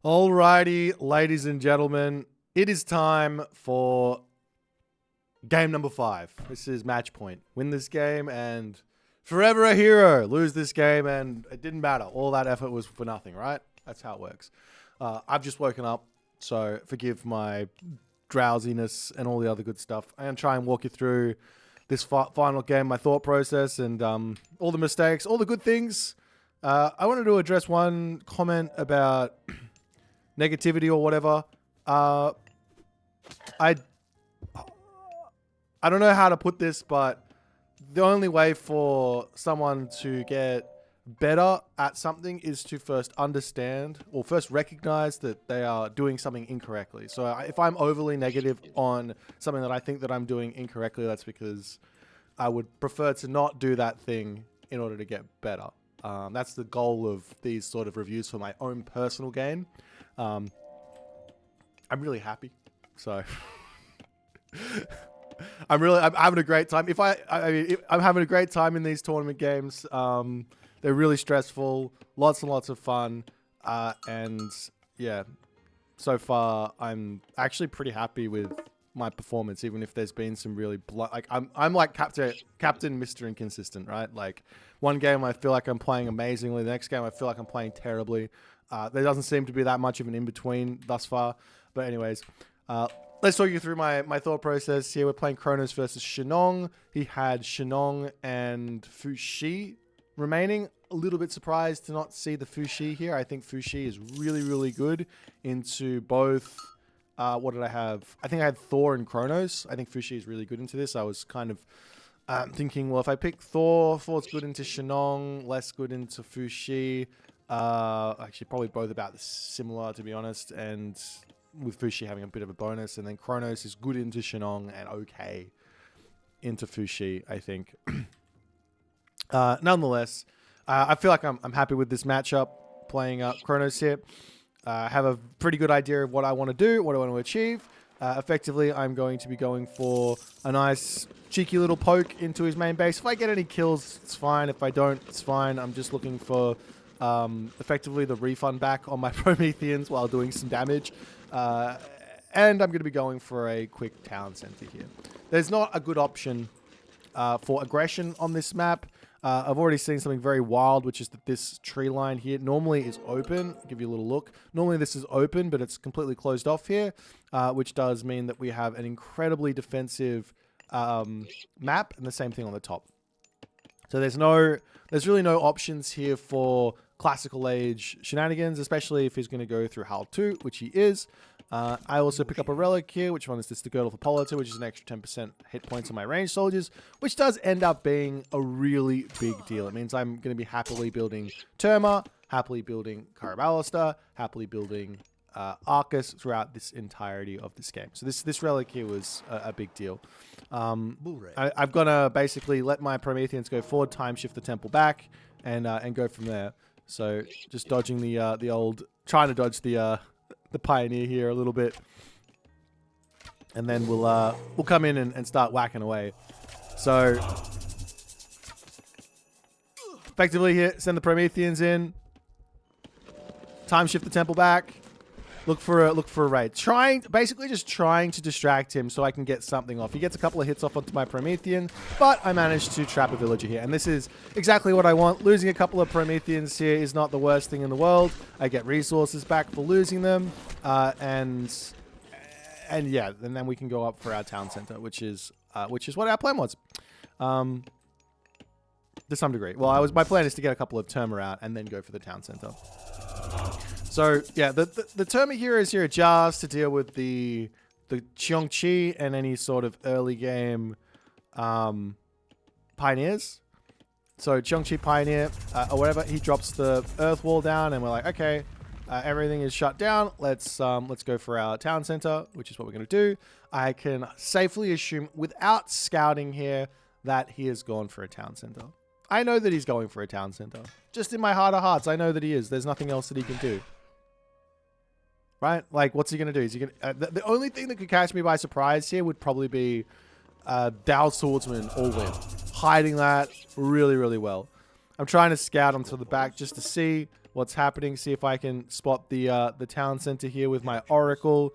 Alrighty, ladies and gentlemen, it is time for game number 5. This is match point. Win this game and forever a hero. Lose this game and it didn't matter. All that effort was for nothing, right? That's how it works. I've just woken up, so forgive my drowsiness and all the other good stuff. I'm going to try and walk you through this final game, my thought process, and all the mistakes, all the good things. I wanted to address one comment about negativity or whatever. I don't know how to put this, but the only way for someone to get better at something is to first understand or first recognize that they are doing something incorrectly. So if I'm overly negative on something that I think that I'm doing incorrectly, that's because I would prefer to not do that thing in order to get better. That's the goal of these sort of reviews for my own personal gain. I'm really happy. So I'm having a great time. I'm having a great time in these tournament games. They're really stressful, lots and lots of fun. And yeah, so far I'm actually pretty happy with my performance, even if there's been some really I'm like Captain Mr. Inconsistent, right? Like one game I feel like I'm playing amazingly, the next game I feel like I'm playing terribly. There doesn't seem to be that much of an in-between thus far. But anyways, let's talk you through my thought process here. We're playing Kronos versus Shenong. He had Shenong and Fuxi remaining. A little bit surprised to not see the Fuxi here. I think Fuxi is really, really good into both. What did I have? I think I had Thor and Kronos. I think Fuxi is really good into this. I was kind of thinking, well, if I pick Thor's good into Shenong, less good into Fuxi. Actually, probably both about similar, to be honest. And with Fuxi having a bit of a bonus. And then Kronos is good into Shenong and okay into Fuxi, I think. Nonetheless, I feel like I'm happy with this matchup, playing Kronos here. I have a pretty good idea of what I want to do, what I want to achieve. Effectively, I'm going to be going for a nice cheeky little poke into his main base. If I get any kills, it's fine. If I don't, it's fine. I'm just looking for effectively the refund back on my Prometheans while doing some damage. And I'm going to be going for a quick town center here. There's not a good option for aggression on this map. I've already seen something very wild, which is that this tree line here normally is open. I'll give you a little look. Normally this is open, but it's completely closed off here, which does mean that we have an incredibly defensive map, and the same thing on the top. So there's really no options here for classical age shenanigans, especially if he's going to go through HAL 2, which he is. I also pick up a relic here. Which one is this? The Girdle for Politer, which is an extra 10% hit points on my ranged soldiers, which does end up being a really big deal. It means I'm going to be happily building Terma, happily building Karabalister, happily building Arcus throughout this entirety of this game. So this relic here was a big deal. I'm going to basically let my Prometheans go forward, time shift the temple back, and go from there. So just dodging the old, trying to dodge the Pioneer here a little bit, and then we'll come in and start whacking away. So effectively here, send the Prometheans in, time shift the temple back, look for a raid. Basically just trying to distract him so I can get something off. He gets a couple of hits off onto my Promethean, but I managed to trap a villager here. And this is exactly what I want. Losing a couple of Prometheans here is not the worst thing in the world. I get resources back for losing them. And yeah, and then we can go up for our town center, which is what our plan was. To some degree. Well, my plan is to get a couple of Terma out and then go for the town center. So yeah, the Terma heroes here are just to deal with the Qiongqi and any sort of early game pioneers. So Qiongqi Pioneer or whatever, he drops the earth wall down, and we're like, okay, everything is shut down. Let's go for our town center, which is what we're going to do. I can safely assume, without scouting here, that he has gone for a town center. I know that he's going for a town center. Just in my heart of hearts, I know that he is. There's nothing else that he can do. Right? Like, what's he going to do? Is he going the only thing that could catch me by surprise here would probably be Dao Swordsman all win. Hiding that really, really well. I'm trying to scout onto the back just to see what's happening. See if I can spot the town center here with my Oracle.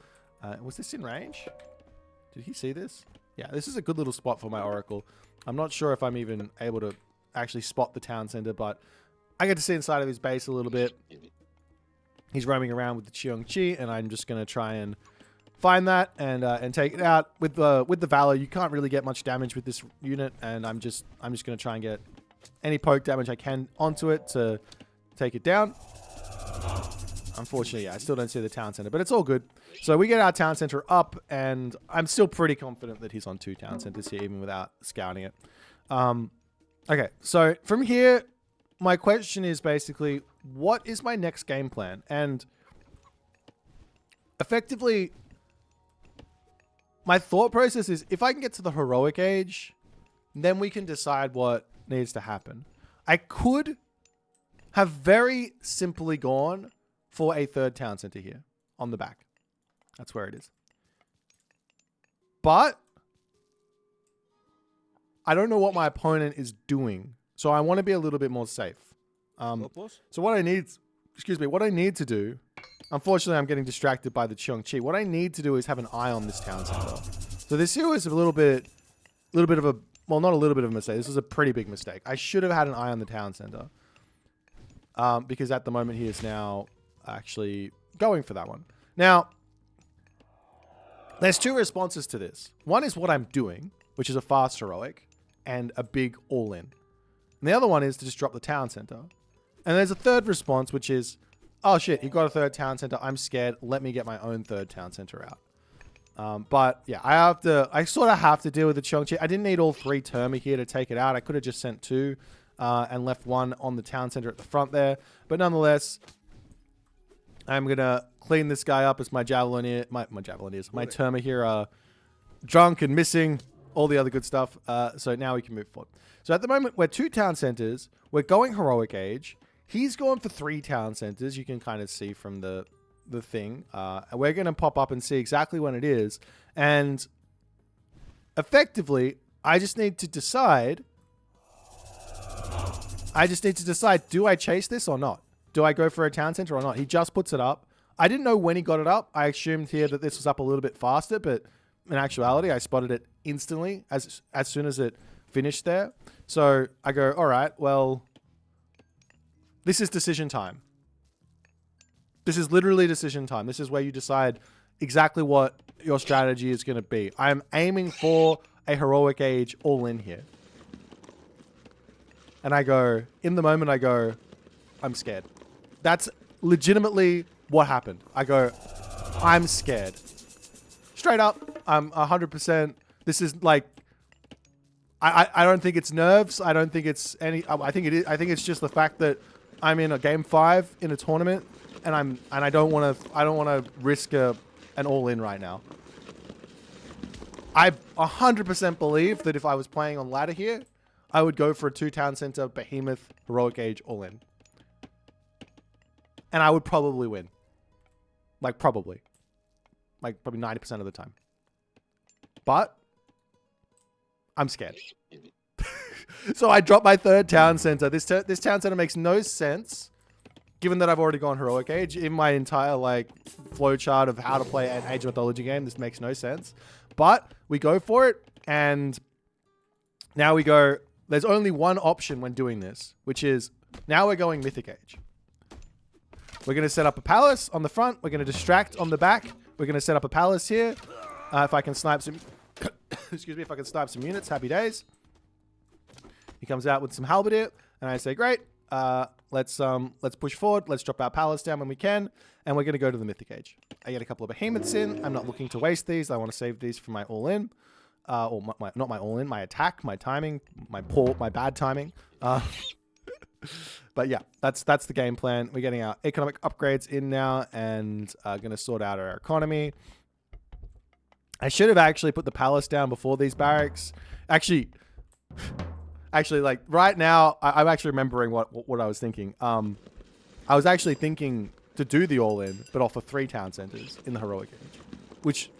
Was this in range? Did he see this? Yeah, this is a good little spot for my Oracle. I'm not sure if I'm even able to actually spot the town center, but I get to see inside of his base a little bit. He's roaming around with the Cheong-Chi, and I'm just going to try and find that and take it out. With the Valor, you can't really get much damage with this unit, and I'm just going to try and get any poke damage I can onto it to take it down. Unfortunately, yeah, I still don't see the town center, but it's all good. So we get our town center up, and I'm still pretty confident that he's on 2 town centers here, even without scouting it. Okay, so from here, my question is basically, what is my next game plan? And effectively, my thought process is, if I can get to the heroic age, then we can decide what needs to happen. I could have very simply gone for a 3rd town center here on the back. That's where it is. But I don't know what my opponent is doing, so I want to be a little bit more safe. So what I need, what I need to do, unfortunately I'm getting distracted by the Cheong-Chi. What I need to do is have an eye on this town center. So this here was a little bit of a, well, not a little bit of a mistake. This was a pretty big mistake. I should have had an eye on the town center. Because at the moment he is now actually going for that one. Now, there's 2 responses to this. One is what I'm doing, which is a fast heroic and a big all-in. And the other one is to just drop the town center. And there's a 3rd response, which is, oh shit, you got a 3rd town center. I'm scared. Let me get my own 3rd town center out. But yeah, I sort of have to deal with the Cheong-Chi. I didn't need all 3 Terma here to take it out. I could have just sent 2 and left 1 on the town center at the front there. But nonetheless, I'm going to clean this guy up as my Javelineer, my Terma here are drunk and missing, all the other good stuff. So now we can move forward. So at the moment, we're 2 town centers. We're going heroic age. He's going for 3 town centers. You can kind of see from the thing. And we're going to pop up and see exactly when it is. And effectively, I just need to decide, do I chase this or not? Do I go for a town center or not? He just puts it up. I didn't know when he got it up. I assumed here that this was up a little bit faster, but in actuality, I spotted it instantly as soon as it finished there. So I go, all right, well, this is decision time. This is literally decision time. This is where you decide exactly what your strategy is going to be. I'm aiming for a heroic age all in here. And I go, in the moment, I go, I'm scared. That's legitimately what happened. I go, I'm scared. Straight up, I'm 100%. This is like, I don't think it's nerves. I don't think it's any, I think it is. I think it's just the fact that I'm in a game 5 in a tournament and I don't want to risk an all-in right now. I 100% believe that if I was playing on ladder here, I would go for a 2 town center behemoth heroic age all-in. And I would probably win. Like probably 90% of the time. But I'm scared. So I dropped my 3rd town center. This town center makes no sense, given that I've already gone heroic age. In my entire like flowchart of how to play an Age of Mythology game, this makes no sense. But we go for it, and now we go. There's only one option when doing this, which is now we're going Mythic Age. We're going to set up a palace on the front. We're going to distract on the back. We're going to set up a palace here. If I can snipe some, excuse me, if I can snipe some units, happy days. He comes out with some halberdier, and I say, great. Let's push forward. Let's drop our palace down when we can, and we're going to go to the Mythic Age. I get a couple of behemoths in. I'm not looking to waste these. I want to save these for my all-in. Or not my all-in, my attack, my timing, my bad timing. But yeah, that's the game plan. We're getting our economic upgrades in now and going to sort out our economy. I should have actually put the palace down before these barracks. Actually, like right now, I'm actually remembering what I was thinking. I was actually thinking to do the all-in, but offer 3 town centers in the heroic age, which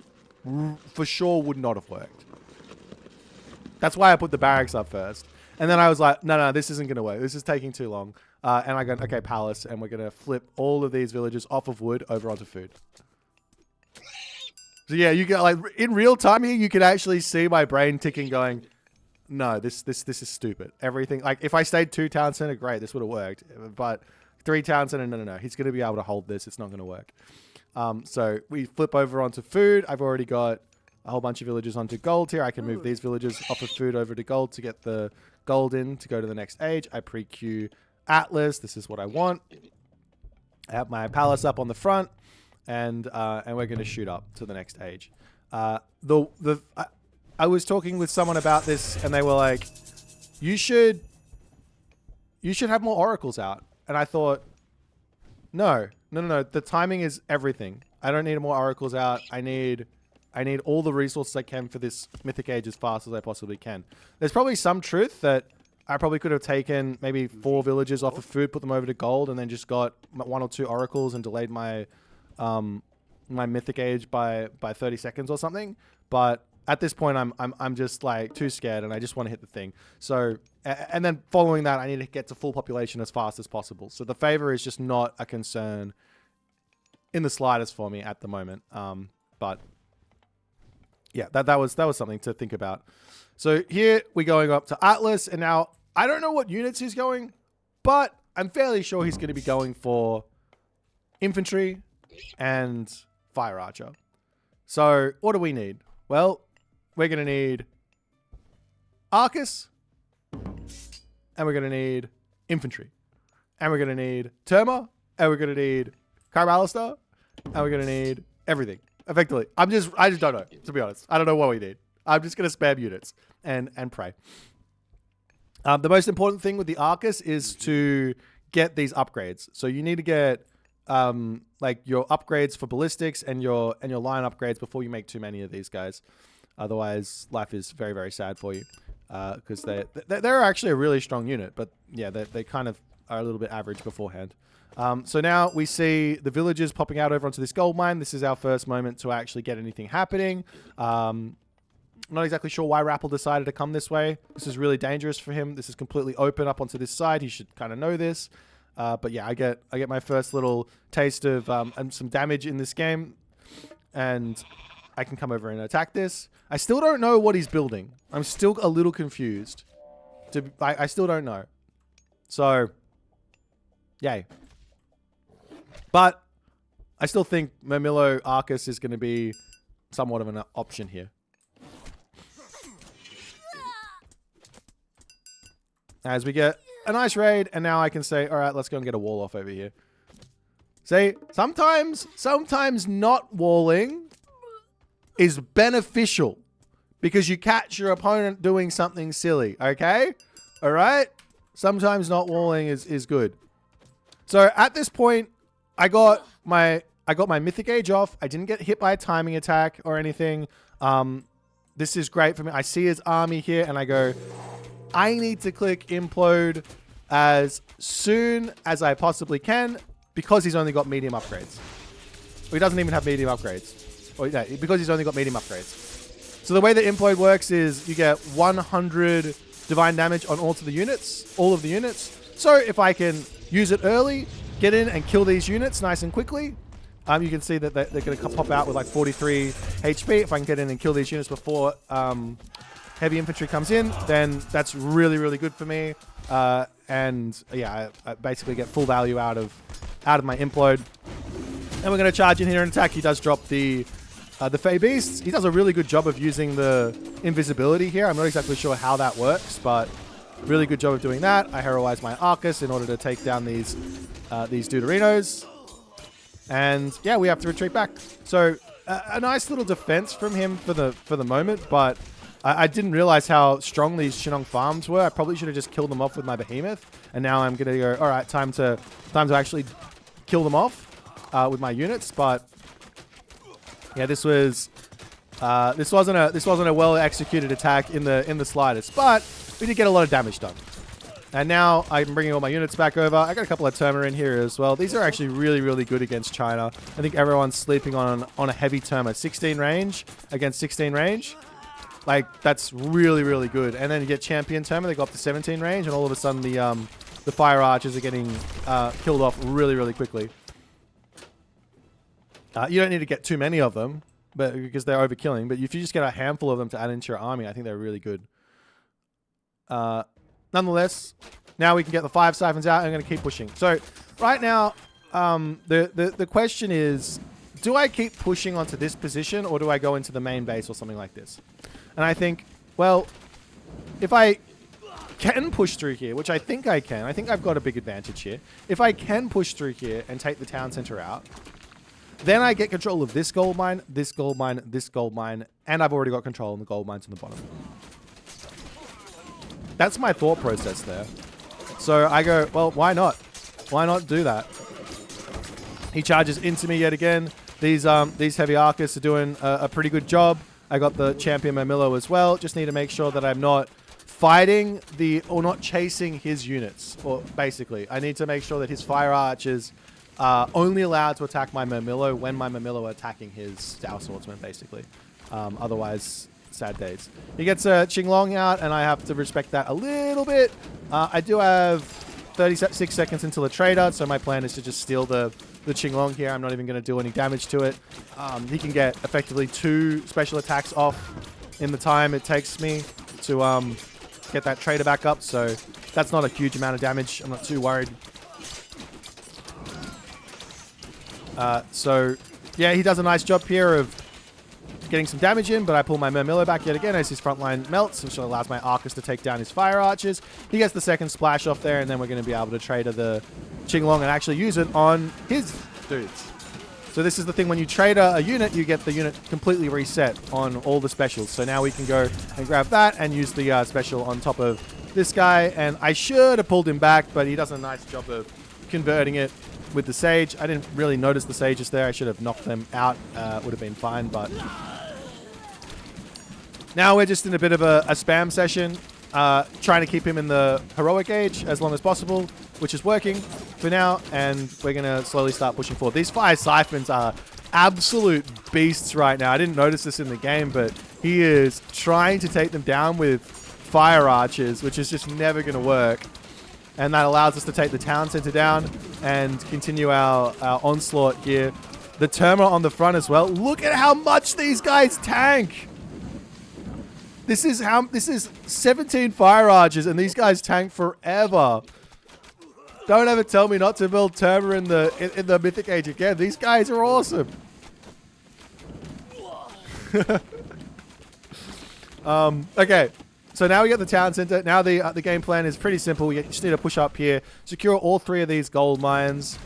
for sure would not have worked. That's why I put the barracks up first. And then I was like, no, this isn't going to work. This is taking too long. And I go, okay, palace, and we're going to flip all of these villages off of wood over onto food. So yeah, you get like in real time here, you can actually see my brain ticking going, no, this is stupid. Everything, like if I stayed 2 town center, great, this would have worked. But 3 town center, no. He's going to be able to hold this. It's not going to work. So we flip over onto food. I've already got a whole bunch of villages onto gold here. I can move these villages off of food over to gold to get the gold in to go to the next age. I pre-queue Atlas. This is what I want. I have my palace up on the front, and we're going to shoot up to the next age. I was talking with someone about this, and they were like, "You should have more oracles out." And I thought, no. The timing is everything. I don't need more oracles out. I need all the resources I can for this mythic age as fast as I possibly can. There's probably some truth that I probably could have taken maybe 4 villages off of food, put them over to gold, and then just got 1 or 2 oracles and delayed my my mythic age by 30 seconds or something. But at this point, I'm just like too scared, and I just want to hit the thing. So, and then following that, I need to get to full population as fast as possible. So the favor is just not a concern in the slightest for me at the moment. But yeah, that was something to think about. So here we're going up to Atlas, and now I don't know what units he's going, but I'm fairly sure he's going to be going for infantry and fire archer. So what do we need? Well, we're going to need Arcus, and we're going to need infantry, and we're going to need Terma, and we're going to need Carbalister, and we're going to need everything. Effectively, I just don't know, to be honest. I don't know what we need. I'm just going to spam units and pray. The most important thing with the Arcus is to get these upgrades. So you need to get like your upgrades for ballistics and your line upgrades before you make too many of these guys. Otherwise, life is very, very sad for you, because they're actually a really strong unit, but yeah, they kind of are a little bit average beforehand. So now we see the villagers popping out over onto this gold mine. This is our first moment to actually get anything happening. Not exactly sure why Rapl decided to come this way. This is really dangerous for him. This is completely open up onto this side. He should kind of know this. But yeah, I get my first little taste of some damage in this game, and I can come over and attack this. I still don't know what he's building. I'm still a little confused. I still don't know. So, yay. But I still think Mermillo Arcus is going to be somewhat of an option here. As we get a nice raid, and now I can say, all right, let's go and get a wall off over here. See, sometimes not walling is beneficial because you catch your opponent doing something silly, okay? All right? Sometimes not walling is good. So at this point, I got my mythic age off. I didn't get hit by a timing attack or anything. This is great for me. I see his army here, and I go, I need to click implode as soon as I possibly can because he's only got medium upgrades. Well, he doesn't even have medium upgrades. Or, yeah, because he's only got medium upgrades. So the way that implode works is you get 100 divine damage on all of the units. So if I can use it early, get in and kill these units nice and quickly, you can see that they're going to pop out with like 43 HP. If I can get in and kill these units before heavy infantry comes in, then that's really, really good for me. And yeah, I basically get full value out of my implode. And we're going to charge in here and attack. He does drop the Fey Beasts. He does a really good job of using the invisibility here. I'm not exactly sure how that works, but really good job of doing that. I heroize my Arcus in order to take down these Deuterinos. And yeah, we have to retreat back. So a nice little defense from him for the moment, but I didn't realize how strong these Shinong farms were. I probably should have just killed them off with my behemoth. And now I'm going to go, all right, time to actually kill them off with my units. But yeah, this wasn't a well executed attack in the slightest. But we did get a lot of damage done. And now I'm bringing all my units back over. I got a couple of Terma in here as well. These are actually really, really good against China. I think everyone's sleeping on a heavy Terma. 16 range against 16 range. Like, that's really, really good. And then you get champion Terma. They go up to 17 range. And all of a sudden, the the fire archers are getting killed off really, really quickly. You don't need to get too many of them, but because they're overkilling. But if you just get a handful of them to add into your army, I think they're really good. Nonetheless, now we can get the 5 siphons out. I'm going to keep pushing. So right now, the question is, do I keep pushing onto this position or do I go into the main base or something like this? And I think, well, if I can push through here, which I think I can, I think I've got a big advantage here. If I can push through here and take the town center out, then I get control of this gold mine, this gold mine, this gold mine, and I've already got control of the gold mines on the bottom. That's my thought process there. So I go, well, why not? Why not do that? He charges into me yet again. These heavy archers are doing a pretty good job. I got the champion Mermillo as well. Just need to make sure that I'm not fighting or not chasing his units. Or basically, I need to make sure that his fire archers are only allowed to attack my Mermillo when my Mermillo are attacking his Stout Swordsman, basically. Otherwise, sad days. He gets a Qinglong out, and I have to respect that a little bit. I do have 36 seconds until the trader, so my plan is to just steal the Qinglong here. I'm not even going to do any damage to it. He can get effectively 2 special attacks off in the time it takes me to get that trader back up, so that's not a huge amount of damage. I'm not too worried. So, yeah, he does a nice job here of getting some damage in, but I pull my Mermillo back yet again as his front line melts, which allows my Arcus to take down his fire archers. He gets the second splash off there, and then we're going to be able to trader the Qinglong and actually use it on his dudes. So this is the thing, when you trader a unit, you get the unit completely reset on all the specials. So now we can go and grab that and use the special on top of this guy, and I should have pulled him back, but he does a nice job of converting it with the Sage. I didn't really notice the Sages there. I should have knocked them out. Would have been fine, but now we're just in a bit of a spam session, trying to keep him in the heroic age as long as possible, which is working for now, and we're going to slowly start pushing forward. These 5 siphons are absolute beasts right now. I didn't notice this in the game, but he is trying to take them down with fire archers, which is just never going to work. And that allows us to take the town center down and continue our onslaught here. The Terma on the front as well. Look at how much these guys tank. This is 17 fire archers, and these guys tank forever. Don't ever tell me not to build Terma in the Mythic Age again. These guys are awesome. Okay. So now we got the town center. Now the game plan is pretty simple. We just need to push up here, secure all 3 of these gold mines,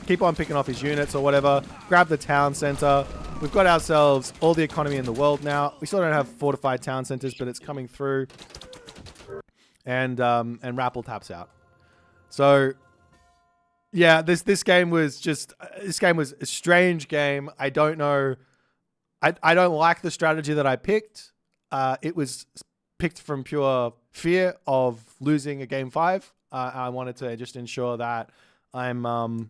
keep on picking off his units or whatever, grab the town center. We've got ourselves all the economy in the world now. We still don't have fortified town centers, but it's coming through. And Rapl taps out. So yeah, this game was a strange game. I don't know. I don't like the strategy that I picked. It was picked from pure fear of losing a game 5. I wanted to just ensure that I'm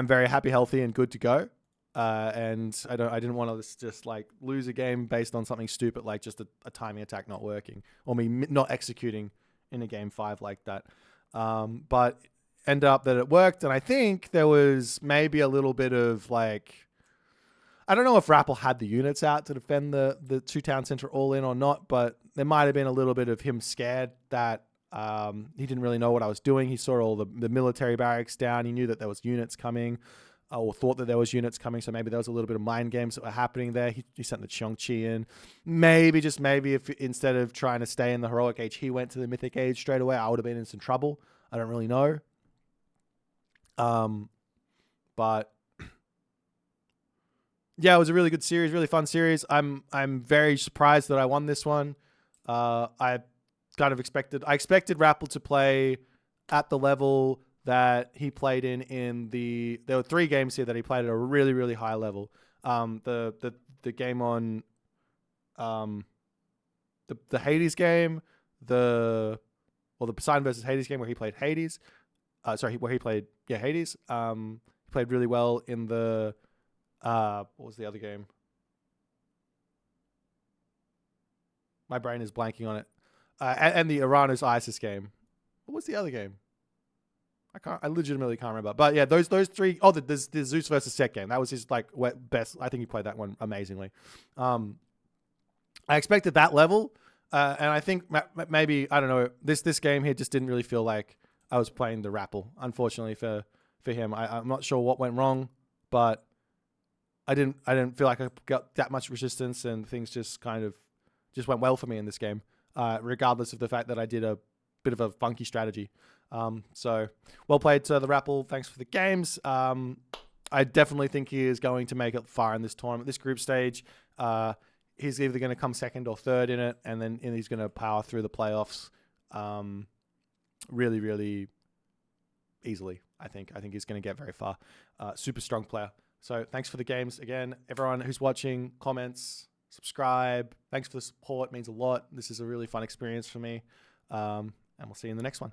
very happy, healthy, and good to go. And I didn't want to just like lose a game based on something stupid like just a timing attack not working or me not executing in a game 5 like that. But ended up that it worked, and I think there was maybe a little bit of like, I don't know if Rapl had the units out to defend the 2 town center all in or not, but there might have been a little bit of him scared that he didn't really know what I was doing. He saw all the military barracks down. He knew that there was units coming, or thought that there was units coming, so maybe there was a little bit of mind games that were happening there. He sent the Chongqi in. Maybe, just maybe, if instead of trying to stay in the heroic age, he went to the mythic age straight away, I would have been in some trouble. I don't really know. But yeah, it was a really good series, really fun series. I'm very surprised that I won this one. I expected Rapl to play at the level that he played in there were 3 games here that he played at a really, really high level. The game on the Hades game, the Poseidon versus Hades game where he played Hades. Where he played Hades. He played really well in the what was the other game? My brain is blanking on it. and the Uranus ISIS game. What was the other game? I legitimately can't remember. But yeah, those three. Oh, the Zeus versus Set game. That was his like best. I think he played that one amazingly. I expected that level, and I think maybe I don't know. This game here just didn't really feel like I was playing the Rapl. Unfortunately for him, I'm not sure what went wrong, but I didn't feel like I got that much resistance, and things just kind of just went well for me in this game, regardless of the fact that I did a bit of a funky strategy. So well played to the Rapl. Thanks for the games. I definitely think he is going to make it far in this tournament, this group stage. He's either going to come second or third in it, and then he's going to power through the playoffs really, really easily. I think he's going to get very far. Super strong player. So thanks for the games again, everyone who's watching. Comments, subscribe. Thanks for the support. It means a lot. This is a really fun experience for me. And we'll see you in the next one.